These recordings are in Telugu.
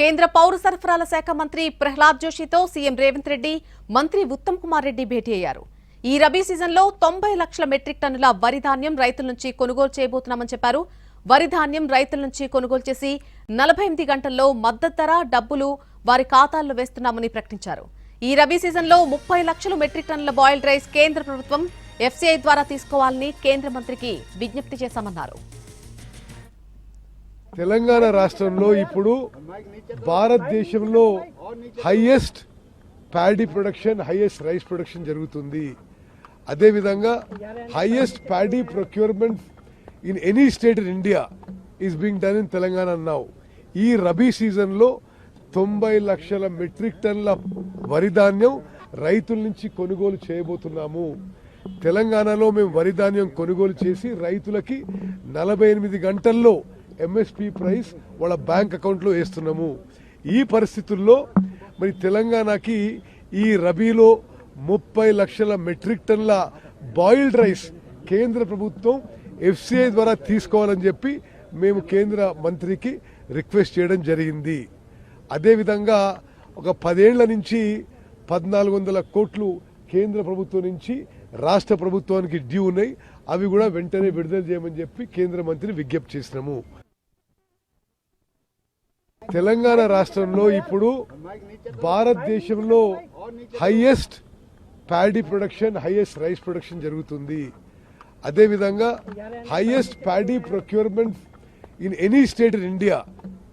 కేంద్ర పౌర సరఫరాల శాఖ మంత్రి ప్రహ్లాద్ జోషితో సీఎం రేవంత్ రెడ్డి, మంత్రి ఉత్తమ్ కుమార్ రెడ్డి భేటీ అయ్యారు. ఈ రబీ సీజన్లో 90 లక్షల మెట్రిక్ టన్నుల వరి ధాన్యం రైతుల నుంచి కొనుగోలు చేయబోతున్నామని చెప్పారు. వరి ధాన్యం రైతుల నుంచి కొనుగోలు చేసి 48 గంటల్లో మద్దతు ధర డబ్బులు వారి ఖాతాల్లో వేస్తున్నామని ప్రకటించారు. ఈ రబీ సీజన్లో 30 లక్షల మెట్రిక్ టన్నుల బాయిల్డ్ రైస్ కేంద్ర ప్రభుత్వం ఎఫ్సీఐ ద్వారా తీసుకోవాలని కేంద్ర మంత్రికి విజ్ఞప్తి చేశామన్నారు. తెలంగాణ రాష్ట్రంలో ఇప్పుడు భారతదేశంలో highest paddy production, highest rice production జరుగుతుంది. అదేవిధంగా highest paddy procurement in any state in India is being done in Telangana now. ఈ రబీ సీజన్లో 90 లక్షల మెట్రిక్ టన్నుల వరి ధాన్యం రైతుల నుంచి కొనుగోలు చేయబోతున్నాము. తెలంగాణలో మేము వరి ధాన్యం కొనుగోలు చేసి రైతులకి 48 గంటల్లో ఎంఎస్పీ ప్రైస్ వాళ్ళ బ్యాంక్ అకౌంట్లో వేస్తున్నాము. ఈ పరిస్థితుల్లో మరి తెలంగాణకి ఈ రబీలో 30 లక్షల మెట్రిక్ టన్నుల బాయిల్డ్ రైస్ కేంద్ర ప్రభుత్వం ఎఫ్సీఐ ద్వారా తీసుకోవాలని చెప్పి మేము కేంద్ర మంత్రికి రిక్వెస్ట్ చేయడం జరిగింది. అదేవిధంగా ఒక 10 ఏళ్ల నుంచి 1400 కోట్లు కేంద్ర ప్రభుత్వం నుంచి రాష్ట్ర ప్రభుత్వానికి డ్యూ ఉన్నాయి. అవి కూడా వెంటనే విడుదల చేయమని చెప్పి కేంద్ర మంత్రిని విజ్ఞప్తి చేసినాము. తెలంగాణ రాష్ట్రంలో ఇప్పుడు భారతదేశంలో highest paddy production, highest rice production జరుగుతుంది. అదేవిధంగా highest paddy procurement in any state in India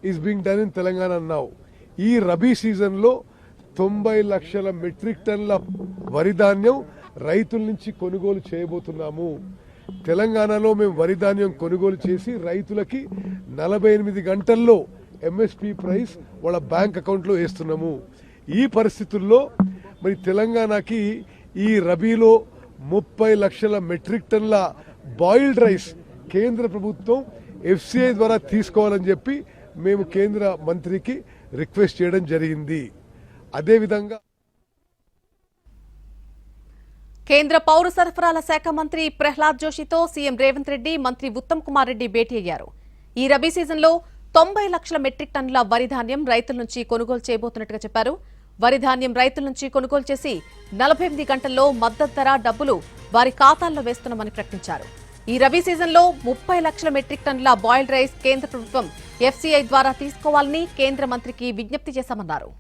is being done in Telangana now. ఈ రబీ సీజన్లో 90 లక్షల మెట్రిక్ టన్నుల వరి ధాన్యం రైతుల నుంచి కొనుగోలు చేయబోతున్నాము. తెలంగాణలో మేము వరి ధాన్యం కొనుగోలు చేసి రైతులకి 48 గంటల్లో ఎంఎస్పీ ప్రైస్ వాళ్ళ బ్యాంక్ అకౌంట్లో వేస్తున్నాము. ఈ పరిస్థితుల్లో మరి తెలంగాణకి ఈ రబీలో 30 లక్షల మెట్రిక్ టన్నుల బాయిల్డ్ రైస్ కేంద్ర ప్రభుత్వం ఎఫ్సీఐ ద్వారా తీసుకోవాలని చెప్పి మేము కేంద్ర మంత్రికి రిక్వెస్ట్ చేయడం జరిగింది. అదేవిధంగా కేంద్ర పౌర సరఫరాల శాఖ మంత్రి ప్రహ్లాద్ జోషితో సీఎం రేవంత్ రెడ్డి, మంత్రి ఉత్తమ్ కుమార్ రెడ్డి భేటీ అయ్యారు. ఈ రబీ సీజన్లో 90 లక్షల మెట్రిక్ టన్నుల వరి ధాన్యం రైతుల నుంచి కొనుగోలు చేయబోతున్నట్టుగా చెప్పారు. వరి ధాన్యం రైతుల నుంచి కొనుగోలు చేసి 48 గంటల్లో మద్దతు ధర డబ్బులు వారి ఖాతాల్లో వేస్తున్నామని ప్రకటించారు. ఈ రబీ సీజన్లో 30 లక్షల మెట్రిక్ టన్నుల బాయిల్డ్ రైస్ కేంద్ర ప్రభుత్వం ఎఫ్సీఐ ద్వారా తీసుకోవాలని కేంద్ర మంత్రికి విజ్ఞప్తి చేశామన్నారు.